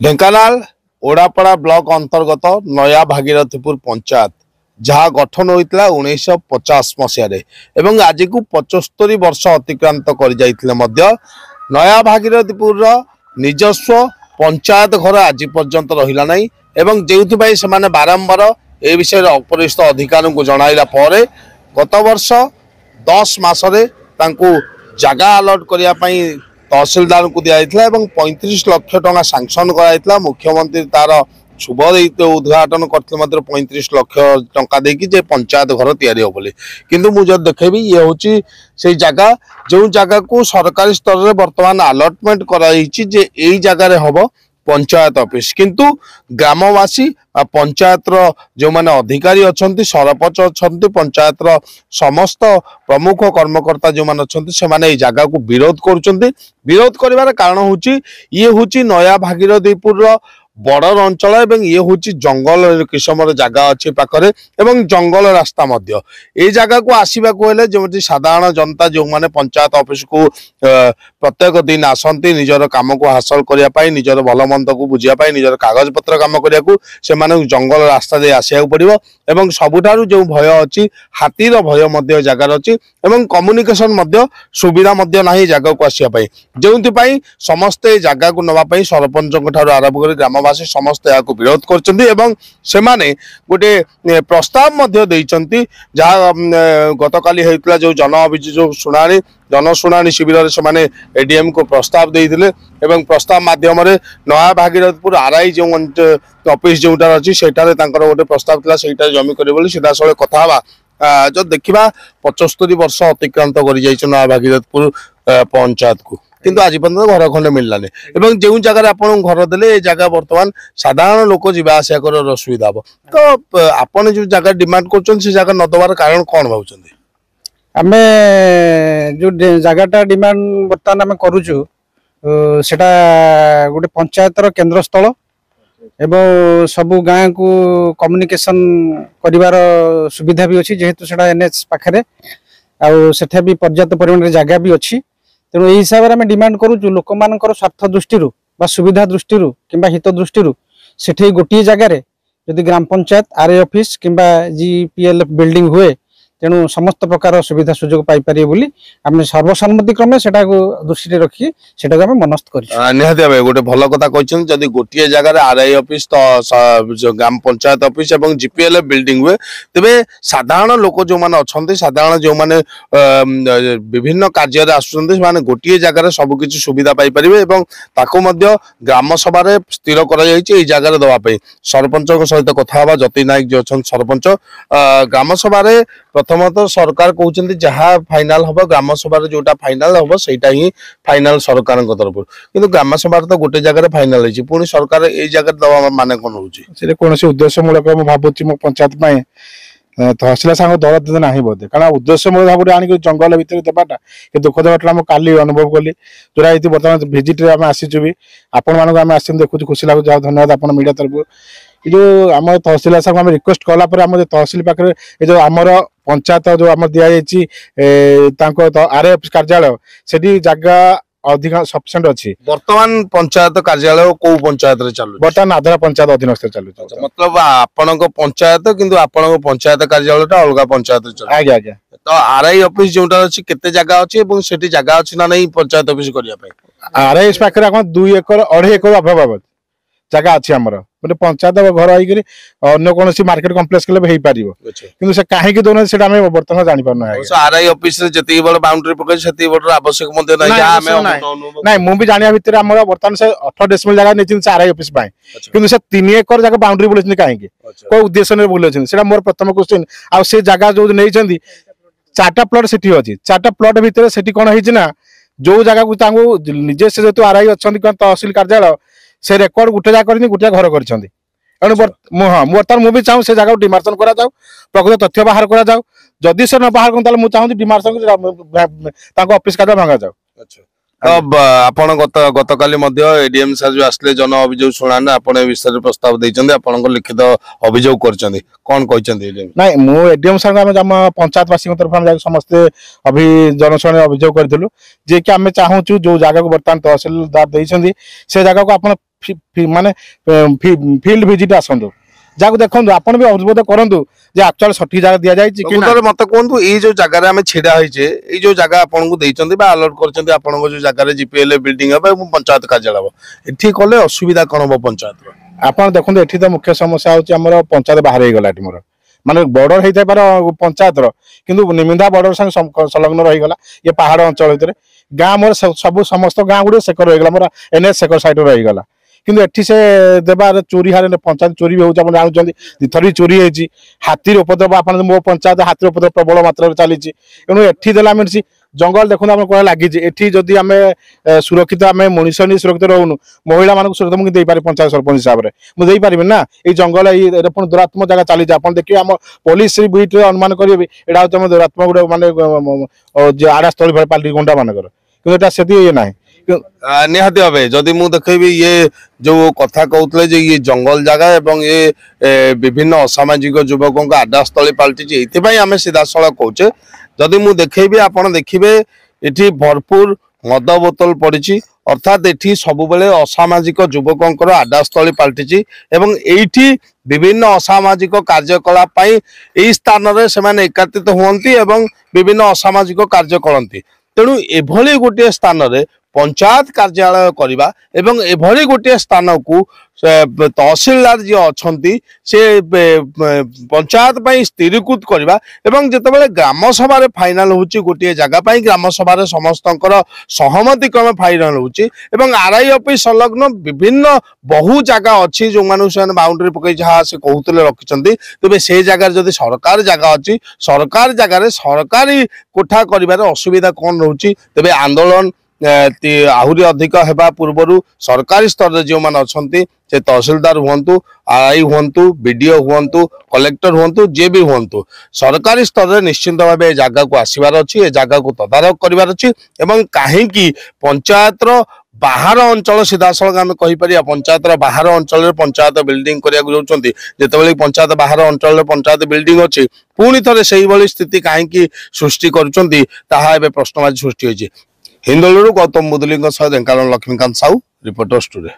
Dhenkanal ओडापड़ा block अंतर्गत नया भागीरथीपुर पंचायत जहाँ गठन होता 1950 मसीह आज को 75 वर्ष अतिक्रांत कर नया भागीरथीपुर निजस्व पंचायत घर आज पर्यंत रहा ना जो से बारंबार ए विषय अपरिस्थ अधिकारी को जनइला गत वर्ष 10 मासरे जगह अलॉट करने तहसिलदार को दिया 35 लाख टंका सांक्शन कराइला मुख्यमंत्री तार शुभ उद्घाटन करते 35 लाख टंका देकी पंचायत घर तैयारी बोली किंतु मुझे देखेबी ये हूँ से जगह जो जगह को सरकारी स्तर में बर्तमान अलॉटमेंट कराई जगह हम पंचायत ऑफिस किंतु ग्रामवासी पंचायत जो माने अधिकारी अच्छा सरपंच अच्छा पंचायत समस्त प्रमुख कर्मकर्ता जो माने अच्छा से माने जगह को विरोध विरोध कर कारण हूँ ये हूँ नया भागीरथीपुर बॉर्डर अंचल एवं ये हूँ जंगल किस्म जगह अच्छी पाखे एवं जंगल रास्ता ये जगह को आसवाक हेले जमी साधारण जनता जो माने पंचायत ऑफिस को प्रत्येक दिन आसती निजर काम को हासिल करने निजर भलमंद को बुझापी निजर कागज पत्र काम करने से जंगल रास्ता दे आसवाक पड़ो एवं सबुठारु जो भय अच्छी हाथीर भय जगार अच्छी कम्युनिकेशन सुविधा ना जगह को आसवाई जो समस्ते जगह को नापी सरपंच आरंभ कर ग्रामवासी समस्त या विरोध कर गोटे प्रस्ताव जहाँ गतकाली होता जो जन अभियोग शुणाणी जनशुणाणी शिविर से एडीएम को प्रस्ताव देते प्रस्ताव माध्यम नया भागीरथीपुर आरआई जो ऑफिस जोटार अच्छी से गोटे प्रस्ताव था जमी कर सीधा साल कथा जो देखा 75 वर्ष अतिक्रांत कर नया भागीरथीपुर पंचायत को किंतु आज पर्यटन घर खंडे मिललानी जो जगह आप घर देले जगह बर्तमान साधारण लोक जावा आसा कर असुविधा हम तो आपन जो जगह डिमांड कर जगह न दबार कारण कौन भावुं आमे जो जगहटा डिमांड बर्तमान आम करुचु सेटा गोटे पंचायतर केन्द्र स्थल एवं सबु गाँ को कम्युनिकेशन करिवार सुविधा भी अच्छी जेहेतु सेटा एनएच पाखे आठा भी पर्याप्त परिमाण जगह भी अच्छी तेणु यही हिसाब से डिमांड करुचु लोक मान स्वार्थ दृष्टि सुविधा दृष्टि कि हित दृष्टि से गोटे जगार जदि ग्राम पंचायत आरए ऑफिस किंबा जीपीएल बिल्डिंग हुए तेणु समस्त प्रकार सुविधा सुजोग पाइपर बोली आम सर्वसम्मति क्रमे से दृष्टि रखी से मनस्थ कर निहाती भाई गोटे भल कथा कहते गोटे जगह आरआई ऑफिस तो ग्राम पंचायत ऑफिस और जीपीएल बिल्डिंग हुए तेरे साधारण लोक जो मैंने अच्छा साधारण जो मैंने विभिन्न कार्य आसुँच गोटे जगह सबकि सुविधा पाइपर ग्राम सभा स्थिर कर जगह दवाई सरपंच सहित कथा जति नायक जो अच्छा सरपंच ग्राम सभा प्रथमतः सरकार कहते जहाँ फाइनाल हम ग्राम सभा जोटा फाइनाल हम सेटा ही फाइनाल सरकार तरफ किंतु ग्राम सभा तो गोटे जगह फाइनाल होती पुणी सरकार ये जगह दवा माने कौन हो कौन उद्देश्यमूलक भावुँ मो पंचायत तहसील सांग दरद ना बोधे कारण उद्देश्यमूलक भाव आनी जंगल भितर देवाटा कि दुखद घटना काली अनुभव कली जोड़ा ये बर्तमान भिजिट आम आसीचु भी आपण मानक आम आस देखु खुशी लगुच धन्यवाद आप मीडिया तरफ जो आम तहसील सांग आम रिक्वेस्ट कलापर तहसील पाखे जो आमर पंचायत जो आम दि आरए ऑफिस कार्यालय से जगह अधिक सफिशिएंट अच्छी वर्तमान पंचायत कार्यालय को पंचायत चलू बर्तमान आधार पंचायत अधीनस्थ चलू मतलब आपण पंचायत किंतु आपण पंचायत कार्यालय अलग पंचायत चल आज्ञा आज्ञा तो आरआई ऑफिस जोटा अच्छी केते जगह अच्छी सेठी जगह अच्छी ना नहीं पंचायत ऑफिस करने आरआई पाखे 2 एकर 2.5 एकर अभाव जगह अच्छी आमर गोटे पंचायत घर होने कौन मार्केट कम्प्लेक्स कले कि से कहीं दौना से बर्तमान जापार आरआई ऑफिस बड़ बाउंड्री पकड़ बड़ आवश्यक ना मुझे जाना भितर बर्तमान से 18 डेसिमल जगह नहीं आरआई ऑफिस कि 3 एकर जगह बाउंड्री बोले कहीं कौ उद्देश्य बोले मोर प्रथम क्वेश्चन आ से जगह जो नहीं 4टा प्लॉट से अच्छी 4टा प्लॉट भितर से कौन है जो जगह को निजे से जो आरआई अच्छा तहसील कार्यालय से रेकर्ड गोटे जगह गोटे घर कर बर्तमान मुझे चाहूँ से जगह डिमार्सन करा प्रकृत तथ्य बाहर करा से न बाहर मुझे चाहूँ डिमार्सन ऑफिस कार्य भांगा जाओ तो आपण गतकाली एडीएम सर जो आसले जन अभियोग शुणाने आपण ए विषय प्रस्ताव देइचंदे आपण लिखित अभियोग करचंदे कोन कहचंदे नहीं मु एडीएम सर हम पंचायतवासी तरफ हम समस्त अभी जनशुणानी अभियोग करथिलु जे कि आमे चाहूछु जो जगह को वर्तमान तहसीलदार देइछंदी से जगह को आपण माने फील्ड विजिट आसंदो जाको देखंदो आपण भी अवबोध करंदु जे एक्चुअल सठी जगह दिया जाय कि ना मत कहंतु ए जो जगह रे हमें छिडा होइछे ए जो जगह आपण को देइचंदी बा अलर्ट करचंदी आपण को जो जगह रे जीपीएल बिल्डिंग है पंचायत कार्यालय एठी कले असुविधा कोन हो पंचायत रो आपण देखंदो एठी तो मुख्य समस्या होची हमर पंचायत बाहर हे गला एठी मोर माने बॉर्डर हेते पार पंचायत रो किंतु निमिंदा बॉर्डर संग संलग्न रही गला ये पहाड़ अंचल भितर गां मोर सब समस्त गां गुडे सेकर रही गला मोर एनएच सेकर साइड रही गला किंतु एठी से देबार चोरी हारे पंचायत चोरी भी होउछ आपण जानउछंदी थरी चोरी हेची हाथी उपद्रव आपण मो पंचायत हाथी उपद्रव प्रबल मात्रा रे चालीची एनु एठी देला मिनसी जंगल देखुन आपण कोला लागि जे एठी जदी हमें सुरक्षित हमें मनुष्यनी सुरक्षित रहउनु महिला मानक सुरक्षित मु देई पारे पंचायत सरपंच हिसाब रे मु देई पारिबे ना ए जंगल ए अपन दुरात्मक जगह चाली जे आपण देखियो हम पुलिस बीट अनुमान करिवे एडा होत हम दुरात्मक गुडे माने जे आडा स्थल भर पाल्टी गुंडा मानकर किंतु एटा सेती ये नाही निहाती भावे जदि मु देखेबी ये जो कथा कहते ये जंगल जगह एवं ये विभिन्न असामाजिक युवकों का आडास्थली पलटि आम सीधा सड़क कौचे जदि मु देखेबी आपण देखिबे एठी भरपूर मद बोतल पड़ी अर्थात एठी सब बेले असामाजिक युवकों आडास्थली पलटि एवं एठी विभिन्न असामाजिक कार्यकलाप यही स्थान में से एकत्रित हुंती एवं विभिन्न असामाजिक कार्य करती तेणु एभली गोटे स्थान में पंचायत कार्यालय करवा एवं एभली गोटे स्थान को तहसीलदार जी अच्छा से पंचायत स्थिरीकृत करवा एवं जितेबाला ग्राम सभा फाइनाल होची गोटे जगह ग्राम सभा समस्त सहमति क्रम फाइनाल होची एवं आरआई ऑफिस संलग्न विभिन्न बहु जगह अच्छी जो मैंने बाउंड्री पकई जहाँ से कहते रखिंट तेज से जगह जब सरकार जगह अच्छी सरकार जगह सरकारी कोठा कर असुविधा कौन रोचे तेज आंदोलन आहरी अधिक हेबा पूर्व सरकारी स्तर जो मैंने अच्छा से तहसीलदार हूँ आरआई हूँ बीडीओ हूँ कलेक्टर हूँ जे भी हूँ सरकारी स्तर में निश्चिंत भाव जगह को आसबार अच्छी जगह को तदारख करार अच्छी कहीं पंचायत बाहर अंचल सीधा सड़क आम कहीपर पंचायत बाहर अंचल पंचायत बिल्डिंग करते पंचायत बाहर अंचल पंचायत बिल्डिंग अच्छी पुणी थे से स्थिति कहीं सृष्टि कर प्रश्नवाची सृष्टि होती हिंदोलू गौतम मुदुली ढेंकानाल लक्ष्मीकांत साहू रिपोर्टर स्टूडियो।